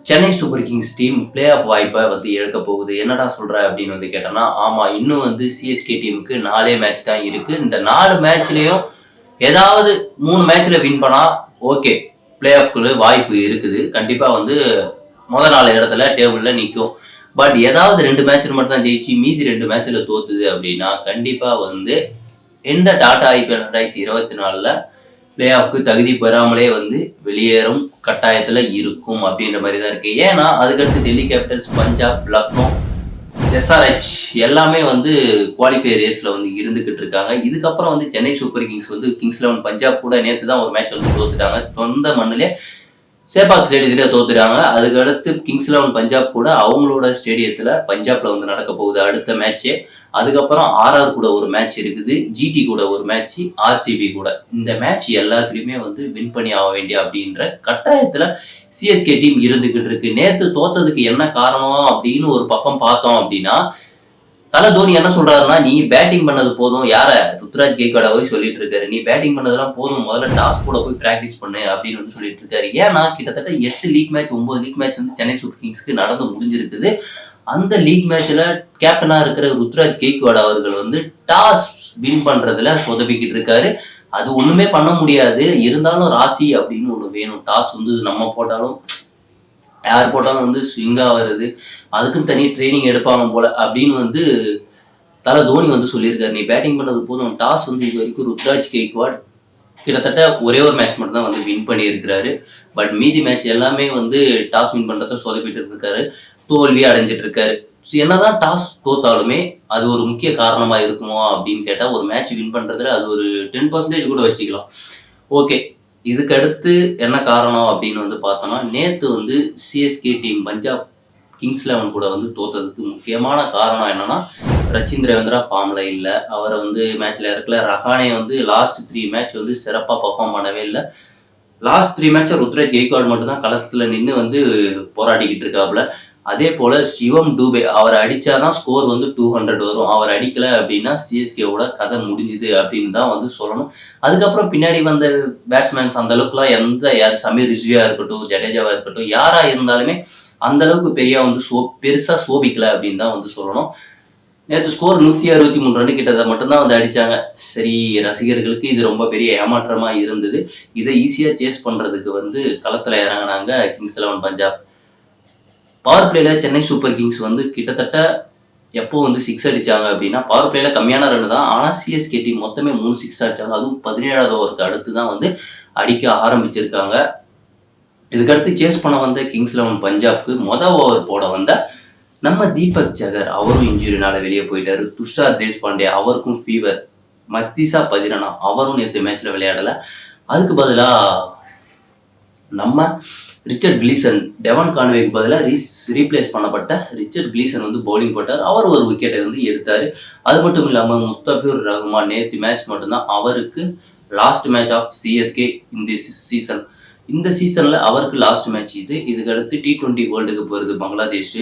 Chennai super Kings team play off வாய்ப்பை வந்து இழக்க போகுது. என்னடா சொல்ற அப்படின்னு வந்து கேட்டோம்னா, ஆமா இன்னும் வந்து சிஎஸ்கே டீமுக்கு 4 மேட்ச் தான் இருக்கு. இந்த 4 மேட்ச்லயும் ஏதாவது 3 மேட்ச்ல வின் பண்ணா ஓகே, பிளே ஆஃப்க்கு வாய்ப்பு இருக்குது. கண்டிப்பா வந்து முதல் 4 இடத்துல டேபிள்ல நிற்கும். பட் ஏதாவது 2 மேட்ச்ல மட்டும் தான் ஜெயிச்சு மீதி 2 மேட்ச்ல தோத்துது அப்படின்னா கண்டிப்பா வந்து எந்த டாடா ஐபிஎல் 2024ல பிளே ஆஃப்க்கு தகுதி பெறாமலே வந்து வெளியேறும் கட்டாயத்துல இருக்கும் அப்படின்ற மாதிரி தான் இருக்கு. ஏன்னா அதுக்கடுத்து டெல்லி கேபிட்டல்ஸ், பஞ்சாப், லக்னோ, எஸ்ஆர்ஹெச் எல்லாமே வந்து குவாலிஃபை ரேஸ்ல வந்து இருந்துகிட்டு இருக்காங்க. இதுக்கப்புறம் வந்து சென்னை சூப்பர் கிங்ஸ் வந்து கிங்ஸ் 11 பஞ்சாப் கூட நேற்று தான் ஒரு மேட்ச் வந்து தோத்துட்டாங்க. சொந்த மண்ணிலே சேப்பாக் ஸ்டேடியத்திலே தோத்துட்டாங்க. அதுக்கடுத்து கிங்ஸ் 11 பஞ்சாப் கூட அவங்களோட ஸ்டேடியத்தில் பஞ்சாப்ல வந்து நடக்க போகுது அடுத்த மேட்ச்சு. அதுக்கப்புறம் ஆர்ஆர் கூட ஒரு மேட்ச் இருக்குது, ஜிடி கூட ஒரு மேட்ச், ஆர்சிபி கூட. இந்த மேட்ச் எல்லாத்துலேயுமே வந்து வின் பண்ணி ஆக வேண்டிய அப்படின்ற கட்டாயத்தில் சிஎஸ்கே டீம் இருந்துகிட்டு இருக்கு. நேற்று தோத்ததுக்கு என்ன காரணம் அப்படின்னு ஒரு பக்கம் பார்த்தோம் அப்படின்னா, தலை தோனி என்ன சொல்றாருன்னா, நீ பேட்டிங் பண்ணது போதும், யார ருத்ராஜ் கெய்க்வாடா போய் சொல்லிட்டு இருக்காரு, நீ பேட்டிங் பண்ணதெல்லாம் போதும், முதல்ல டாஸ் கூட போய் பிராக்டிஸ் பண்ணு அப்படின்னு வந்து சொல்லிட்டு இருக்காரு. ஏன்னா கிட்டத்தட்ட 8 லீக் மேட்ச் 9 லீக் மேட்ச் வந்து சென்னை சூப்பர் கிங்ஸ்க்கு நடந்து முடிஞ்சிருக்குது. அந்த லீக் மேட்ச்ல கேப்டனா இருக்கிற ருத்ராஜ் கெய்க்வாடா அவர்கள் வந்து டாஸ் வின் பண்றதுல சொதப்பிக்கிட்டு இருக்காரு. அது ஒண்ணுமே பண்ண முடியாது. இருந்தாலும் ராசி அப்படின்னு ஒண்ணு வேணும். டாஸ் வந்து நம்ம போட்டாலும் யார் போட்டாலும் வந்து ஸ்விங்கா வருது, அதுக்குன்னு தனி ட்ரைனிங் எடுப்பாங்க போல அப்படின்னு வந்து தலை தோனி வந்து சொல்லியிருக்காரு. நீ பேட்டிங் பண்ணது போதும், டாஸ் வந்து இது வரைக்கும் ருத்ராஜ் கெய்க்வாட் கிட்டத்தட்ட ஒரே ஒரு மேட்ச் மட்டும் தான் வந்து வின் பண்ணியிருக்கிறாரு. பட் மீதி மேட்ச் எல்லாமே வந்து டாஸ் வின் பண்றத சொதப்பிட்டு இருக்காரு, தோல்வி அடைஞ்சிட்டு இருக்காரு. என்னதான் டாஸ் தோத்தாலுமே அது ஒரு முக்கிய காரணமா இருக்குமோ அப்படின்னு கேட்டா, ஒரு மேட்ச் வின் பண்றதுல அது ஒரு 10% கூட வச்சுக்கலாம். ஓகே, இதுக்கு அடுத்து என்ன காரணம் அப்படின்னு வந்து பார்த்தோம்னா, நேற்று வந்து சிஎஸ்கே டீம் பஞ்சாப் கிங்ஸ் 11 கூட வந்து தோத்ததுக்கு முக்கியமான காரணம் என்னன்னா, ரச்சின் ரவீந்திரா ஃபார்ம்ல இல்லை, அவரை வந்து மேட்ச்ல இறக்கல. ரஹானே வந்து லாஸ்ட் 3 மேட்ச் வந்து சிறப்பாக பர்ஃபார்ம் பண்ணவே இல்லை. லாஸ்ட் 3 மேட்சை ருத்ராஜ் கெய்க்வாட் மட்டும் தான் களத்தில் நின்று வந்து போராடிக்கிட்டு இருக்காப்புல. அதே போல சிவம் டூபே அவரை அடிச்சாதான் ஸ்கோர் வந்து 200 வரும். அவர் அடிக்கல அப்படின்னா சிஎஸ்கேவோட கதை முடிஞ்சுது அப்படின்னு தான் வந்து சொல்லணும். அதுக்கப்புறம் பின்னாடி வந்த பேட்ஸ்மேன்ஸ் அந்த அளவுக்குலாம் யார் சமீர் ரிஸ்வியா இருக்கட்டும், ஜடேஜாவா இருக்கட்டும், யாரா இருந்தாலுமே அந்த அளவுக்கு பெருசா சோபிக்கல அப்படின்னு தான் வந்து சொல்லணும். நேற்று ஸ்கோர் 163 ரன் கிட்ட மட்டும்தான் வந்து அடிச்சாங்க. சரி, ரசிகர்களுக்கு இது ரொம்ப பெரிய ஏமாற்றமா இருந்தது. இதை ஈஸியா சேஸ் பண்றதுக்கு வந்து களத்துல இறங்கினாங்க கிங்ஸ் 11 பஞ்சாப். பவர் பிளேல சென்னை சூப்பர் கிங்ஸ் வந்து கிட்டத்தட்ட எப்போ வந்து 6 அடிச்சாங்க அப்படின்னா, பவர் பிளேல கம்மியான ரன் தான். ஆனா சிஎஸ்கே டீம் மொத்தமே 3 6 அடிச்சாங்க. அதுவும் 17வது ஓவருக்கு அடுத்து தான் வந்து அடிக்க ஆரம்பிச்சிருக்காங்க. இதுக்கடுத்து சேஸ் பண்ண வந்த கிங்ஸ் 11 பஞ்சாப்க்கு ஓவர் போட வந்த நம்ம தீபக் சகர் அவரும் இன்ஜுரினால வெளியே போயிட்டாரு. துஷார் தேஷ்பாண்டே அவருக்கும் ஃபீவர். மத்திசா பதிரனா அவரும் நேற்று மேட்ச்ல விளையாடல. அதுக்கு பதிலா நம்ம ரிச்சர்ட் கிளீசன், டெவன் கான்வேக்கு பதிலாக ரீப்ளேஸ் பண்ணப்பட்ட ரிச்சர்ட் கிளீசன் வந்து பவுலிங் போட்டார். அவர் ஒரு விக்கெட்டை வந்து எடுத்தார். அது மட்டும் இல்லாமல் முஸ்தபிர் ரஹ்மான் நேற்று மேட்ச் மட்டும்தான் அவருக்கு லாஸ்ட் மேட்ச் ஆஃப் சிஎஸ்கே இந்த சீசன். இந்த சீசனில் அவருக்கு லாஸ்ட் மேட்ச் இது. இதுக்கடுத்து T20 வேர்ல்டு கப் வருது பங்களாதேஷ்.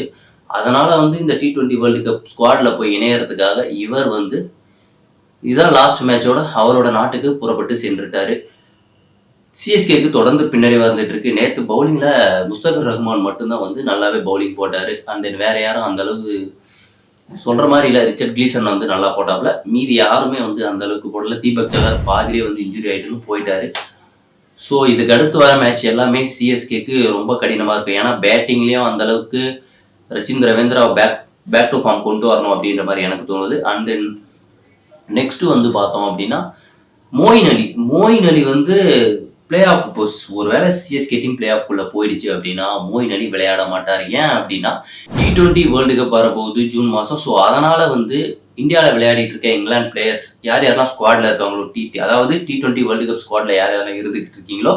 அதனால் வந்து இந்த T20 வேர்ல்டு கப் ஸ்குவாடில் போய் இணையறதுக்காக இவர் வந்து இதுதான் லாஸ்ட் மேட்சோட அவரோட நாட்டுக்கு புறப்பட்டு சென்றுட்டாரு. சிஎஸ்கேக்கு தொடர்ந்து பின்னாடி வந்துட்டு இருக்கு. நேற்று பவுலிங்ல முஸ்தபிர் ரஹ்மான் மட்டும்தான் வந்து நல்லாவே பவுலிங் போட்டாரு. அண்ட் தென் வேற யாரும் அந்த அளவுக்கு சொல்ற மாதிரி இல்லை. ரிச்சர்ட் கிளீசன் வந்து நல்லா போட்டாப்ல. மீதி யாருமே வந்து அந்த அளவுக்கு போடல. தீபக் சகர் பாதிலே வந்து இன்ஜுரி ஆயிட்டுன்னு போயிட்டாரு. ஸோ இதுக்கு அடுத்து வர மேட்ச் எல்லாமே சிஎஸ்கேக்கு ரொம்ப கடினமா இருக்கும். ஏன்னா பேட்டிங்லயும் அந்த அளவுக்கு Rachin Ravindra back to form கொண்டு வரணும் அப்படின்ற மாதிரி எனக்கு தோணுது. அண்ட் தென் நெக்ஸ்ட் வந்து பார்த்தோம் அப்படின்னா, மோயின் அலி வந்து பிளே ஆஃப் போஸ் ஒருவேளை சிஎஸ்கே டீம் பிளே ஆஃப்குள்ள போயிடுச்சு அப்படின்னா மோயின் அலி விளையாட மாட்டார். ஏன் அப்படின்னா T20 வேர்ல்டு கப் வரப்போகுது ஜூன் மாதம். ஸோ அதனால வந்து இந்தியாவில் விளையாடிட்டு இருக்க இங்கிலாந்து பிளேயர்ஸ் யாரெல்லாம் ஸ்குவாட்ல இருக்காங்களோ, அதாவது T20 வேர்ல்டு கப் ஸ்குவாட்ல யாரெல்லாம் இருந்துகிட்டு இருக்கீங்களோ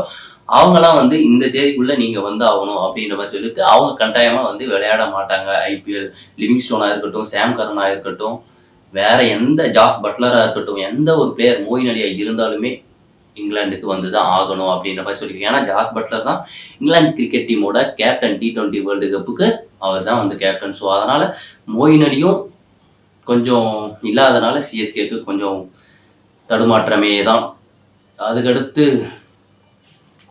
அவங்கலாம் வந்து இந்த தேதிக்குள்ள நீங்க வந்து ஆகணும் அப்படின்ற மாதிரி சொல்லிட்டு அவங்க கட்டாயமா வந்து விளையாட மாட்டாங்க. ஐபிஎல் லிவிங்ஸ்டோனா இருக்கட்டும், சாம் கரனா இருக்கட்டும், வேற எந்த ஜாஸ் பட்லரா இருக்கட்டும், எந்த ஒரு பிளேயர் மோயின் அலியா இருந்தாலுமே இங்கிலாந்துக்கு வந்து தான் ஆகணும் அப்படின்ற மாதிரி சொல்லியிருக்காங்க. ஏன்னா ஜாஸ் பட்லர் தான் இங்கிலாந்து கிரிக்கெட் டீமோட கேப்டன். T20 வேர்ல்டு கப்புக்கு அவர் தான் வந்து கேப்டன். ஸோ அதனால மோயின் அலியும் கொஞ்சம் இல்லாதனால சிஎஸ்கேக்கு கொஞ்சம் தடுமாற்றமே தான். அதுக்கடுத்து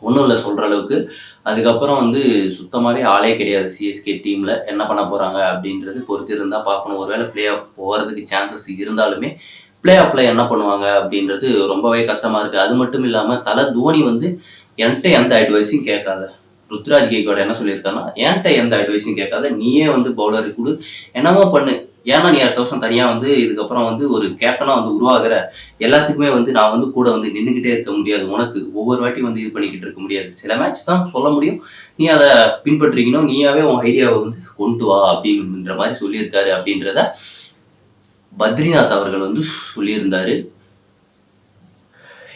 ஒன்றும் இல்லை சொல்கிற அளவுக்கு. அதுக்கப்புறம் வந்து சுத்தமாகவே ஆளே கிடையாது சிஎஸ்கே டீமில். என்ன பண்ண போகிறாங்க அப்படின்றது பொறுத்து இருந்தால் பார்க்கணும். ஒருவேளை பிளே ஆஃப் போகிறதுக்கு சான்சஸ் இருந்தாலுமே பிளே ஆஃபில் என்ன பண்ணுவாங்க அப்படின்றது ரொம்பவே கஷ்டமாக இருக்குது. அது மட்டும் இல்லாமல் தலை தோனி வந்து என்கிட்ட எந்த அட்வைஸையும் கேட்காத, ருத்ராஜ் கேக்வாட் என்ன சொல்லியிருக்காருன்னா, என்கிட்ட எந்த அட்வைஸையும் கேட்காத, நீயே வந்து பவுலருக்கு கொடு, என்னமோ பண்ணு. ஏன்னா நீ அடுத்த வருஷம் தனியாக வந்து இதுக்கப்புறம் வந்து ஒரு கேப்டனாக வந்து உருவாகிற, எல்லாத்துக்குமே வந்து நான் வந்து கூட வந்து நின்றுக்கிட்டே இருக்க முடியாது. உனக்கு ஒவ்வொரு வாட்டி வந்து இது பண்ணிக்கிட்டு இருக்க முடியாது. சில மேட்ச் தான் சொல்ல முடியும். நீ அதை பின்பற்றிக்கணும். நீயாவே உன் ஐடியாவை வந்து கொண்டு வா அப்படின்ற மாதிரி சொல்லியிருக்காரு அப்படின்றத பத்ரிநாத் அவர்கள் வந்து சொல்லியிருந்தாரு.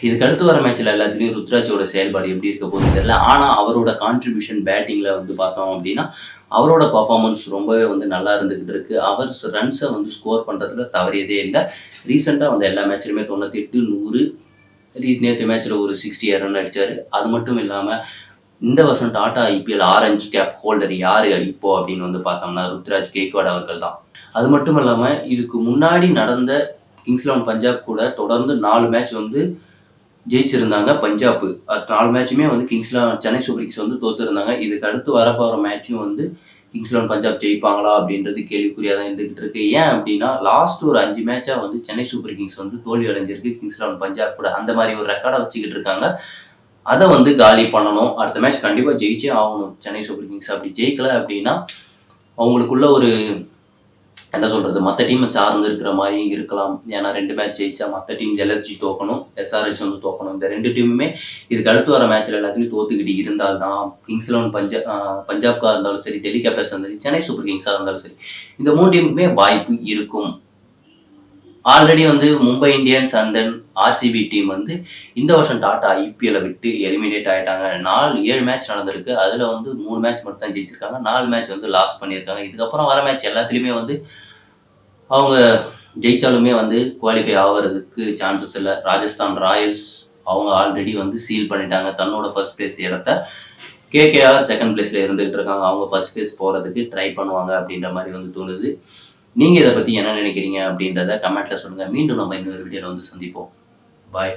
இதுக்கு அடுத்து வர மேட்ச்ல எல்லாத்துலேயும் ருத்ராஜோட செயல்பாடு எப்படி இருக்க போகுது தெரியல. ஆனால் அவரோட கான்ட்ரிபியூஷன் பேட்டிங்கில் வந்து பார்த்தோம் அப்படின்னா அவரோட பர்ஃபார்மன்ஸ் ரொம்பவே வந்து நல்லா இருந்துகிட்டு இருக்கு. அவர் ரன்ஸை வந்து ஸ்கோர் பண்ணுறதுல தவறியதே இல்லை. ரீசெண்டாக வந்து எல்லா மேட்ச்லையுமே 98, 100, நேற்று மேட்ச்சில் ஒரு 60 ரன் அடித்தார். அது மட்டும் இல்லாமல் இந்த வருஷம் Tata IPL orange cap holder யார் இப்போ அப்படின்னு வந்து பார்த்தோம்னா ருத்ராஜ் கேக்வாட் அவர்கள் தான். அது மட்டும் இல்லாமல் இதுக்கு முன்னாடி நடந்த கிங்ஸ் 11 பஞ்சாப் கூட தொடர்ந்து 4 மேட்ச் வந்து ஜெயிச்சிருந்தாங்க பஞ்சாப். 4 மேட்சுமே வந்து சென்னை சூப்பர் கிங்ஸ் வந்து தோத்துருந்தாங்க. இதுக்கு அடுத்து வரப்போகிற மேட்சும் வந்து கிங்ஸ் 11 பஞ்சாப் ஜெயிப்பாங்களா அப்படின்றது கேள்விக்குறியாக தான் இருந்துகிட்டு இருக்கு. ஏன் அப்படின்னா லாஸ்ட் ஒரு 5 மேட்சாக வந்து சென்னை சூப்பர் கிங்ஸ் வந்து தோல்வி அடைஞ்சிருக்கு கிங்ஸ் 11 பஞ்சாப் கூட. அந்த மாதிரி ஒரு ரெக்கார்டை வச்சுக்கிட்டு இருக்காங்க. அதை வந்து காலி பண்ணணும். அடுத்த மேட்ச் கண்டிப்பாக ஜெயிச்சே ஆகணும் சென்னை சூப்பர் கிங்ஸ். அப்படி ஜெயிக்கல அப்படின்னா அவங்களுக்குள்ள ஒரு என்ன சொல்கிறது, மற்ற டீமை சார்ந்து இருக்கிற மாதிரி இருக்கலாம். ஏன்னா 2 மேட்ச் ஜெயிச்சா மற்ற டீம் எல்எஸ்ஜி தோக்கணும், எஸ்ஆர்ஹெச் வந்து தோக்கணும். இந்த 2 டீமுமே இதுக்கு அடுத்து வர மேட்ச்சில் எல்லாத்துலையும் தோத்துக்கிட்டு இருந்தால் தான் கிங்ஸ் 11 பஞ்சாப்காக இருந்தாலும் சரி, டெல்லி கேபிட்டல்ஸாக இருந்தாலும் சரி, சென்னை சூப்பர் கிங்ஸாக இருந்தாலும் சரி, இந்த 3 டீமுக்குமே வாய்ப்பு இருக்கும். ஆல்ரெடி வந்து Mumbai Indians and then RCB team வந்து இந்த வருஷம் டாடா ஐபிஎல்லை விட்டு எலிமினேட் ஆகிட்டாங்க. 7 மேட்ச் நடந்திருக்கு. அதில் வந்து 3 மேட்ச் மட்டும் தான் ஜெயிச்சிருக்காங்க. 4 மேட்ச் வந்து லாஸ் பண்ணியிருக்காங்க. இதுக்கப்புறம் வர மேட்ச் எல்லாத்துலேயுமே வந்து அவங்க ஜெயிச்சாலுமே வந்து குவாலிஃபை ஆகிறதுக்கு சான்சஸ் இல்லை. ராஜஸ்தான் ராயல்ஸ் அவங்க ஆல்ரெடி வந்து சீல் பண்ணிட்டாங்க தன்னோட ஃபர்ஸ்ட் பிளேஸ் இடத்த. கேகேஆர் செகண்ட் பிளேஸில் இருந்துகிட்டு இருக்காங்க. அவங்க ஃபர்ஸ்ட் பிளேஸ் போகிறதுக்கு ட்ரை பண்ணுவாங்க அப்படின்ற மாதிரி வந்து தோணுது. நீங்கள் இதை பற்றி என்ன நினைக்கிறீங்க அப்படின்றத கமெண்ட்டில் சொல்லுங்கள். மீண்டும் நம்ம இன்னொரு வீடியோவில் வந்து சந்திப்போம். பாய்.